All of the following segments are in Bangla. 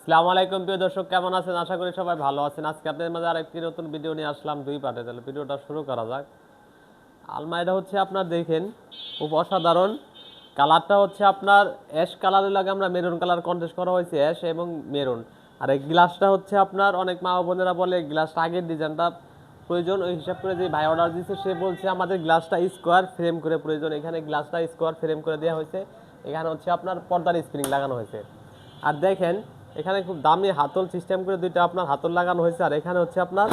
আসসালামু আলাইকুম প্রিয় দর্শক, কেমন আছেন? আশা করি সবাই ভালো আছেন। আজকে আপনাদের মাঝে আরেকটি নতুন ভিডিও নিয়ে আসলাম দুই পার্টে। তাহলে ভিডিওটা শুরু করা যাক। আলমারিটা হচ্ছে আপনার দেখেন খুব অসাধারণ। কালারটা হচ্ছে আপনার অ্যাশ কালারের লাগে আমরা মেরুন কালার কন্ট্রাস্ট করা হয়েছে, অ্যাশ এবং মেরুন। আর এই গ্লাসটা হচ্ছে আপনার অনেক মা বোনেরা বলে গ্লাসটা আগের ডিজাইনটা প্রয়োজন, ওই হিসাব করে যে ভাই অর্ডার দিয়েছে সে বলছে আমাদের গ্লাসটা স্কোয়ার ফ্রেম করে প্রয়োজন। এখানে গ্লাসটা স্কোয়ার ফ্রেম করে দেওয়া হয়েছে। এখানে হচ্ছে আপনার পর্দার স্প্রিং লাগানো হয়েছে। আর দেখেন এখানে খুব দামি হাতল সিস্টেম করে দুইটা আপনার হাতল লাগানো হয়েছে। আর এখানে হচ্ছে আপনার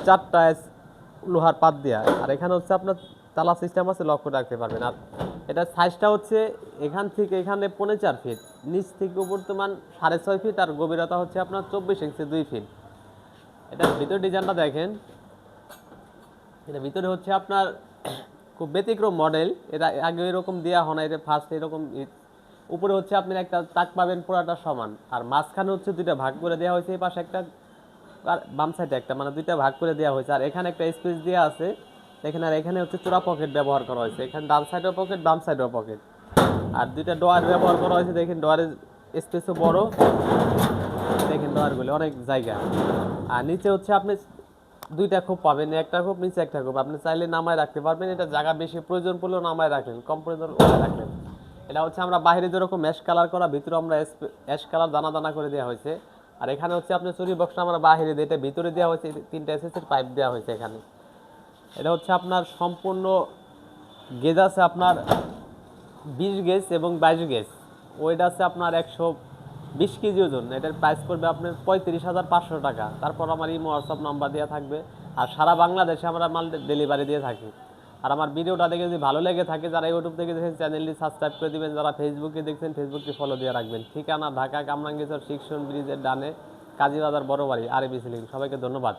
চারটা লোহার পাত দেওয়া। আর এখানে হচ্ছে আপনার তালা সিস্টেম আছে, লক করে রাখতে পারবেন। আর এটা সাইজটা হচ্ছে এখান থেকে এখানে 4.5 ফিট, নিচ থেকে বর্তমান 6.5 ফিট, আর গভীরতা হচ্ছে আপনার 24 ইঞ্চি 2 ফিট। এটার ভিতর ডিজাইনটা দেখেন, এটা ভিতরে হচ্ছে আপনার খুব ব্যতিক্রম মডেল। এটা আগে এরকম দেওয়া হয় না, এটা ফার্স্ট এরকম। উপরে হচ্ছে আপনি একটা তাক পাবেন পুরাটা সমান, আর মাঝখানে হচ্ছে দুইটা ভাগ করে দেওয়া হয়েছে, এই পাশে একটা আর বাম সাইডে একটা, মানে দুইটা ভাগ করে দেওয়া হয়েছে। আর এখানে একটা স্পেস দেওয়া আছে দেখেন। আর এখানে হচ্ছে চোরা পকেট ব্যবহার করা হয়েছে, এখানে ডান সাইডেও পকেট বাম সাইডেও পকেট। আর দুইটা ডোয়ার ব্যবহার করা হয়েছে, দেখেন ডোয়ারের স্পেসও বড়, দেখেন ডোয়ারগুলো অনেক জায়গা। আর নিচে হচ্ছে আপনি দুইটা খোপ পাবেন, একটা খোপ নিচে একটা খোপ, আপনি চাইলে নামায় রাখতে পারবেন। এটা জায়গা বেশি প্রয়োজন পড়লেও নামায় রাখলেন, কম প্রয়োজন রাখলেন। এটা হচ্ছে আমরা বাইরে যেরকম ম্যাশ কালার করা, ভিতরে আমরা অ্যাশ কালার দানা দানা করে দেওয়া হয়েছে। আর এখানে হচ্ছে আপনার চুরি বক্সটা আমরা বাইরে দিয়ে, এটা ভিতরে দেওয়া হয়েছে, তিনটা এসএসের পাইপ দেওয়া হয়েছে এখানে। এটা হচ্ছে আপনার সম্পূর্ণ গেজ আছে আপনার 20 গেজ এবং 22 গেজ। ওয়েট আছে আপনার 120 কেজি ওজন। এটার প্রাইস করবে আপনার 35,500 টাকা। তারপর আমার ইমো হোয়াটসঅ্যাপ নাম্বার দেওয়া থাকবে। আর সারা বাংলাদেশে আমরা মাল ডেলিভারি দিয়ে থাকি। আর আমার ভিডিওটা দেখে যদি ভালো লেগে থাকে, যারা ইউটিউব থেকে দেখেন চ্যানেলটি সাবস্ক্রাইব করে দিবেন, যারা ফেসবুকে দেখছেন ফেসবুকটি ফলো দিয়ে রাখবেন। ঠিকানা ঢাকা কামরাঙ্গীরচর শিক্ষণ ব্রিজের ডানে, কাজীবাজার বড় বাড়ি, আরবি সিলিং। সবাইকে ধন্যবাদ।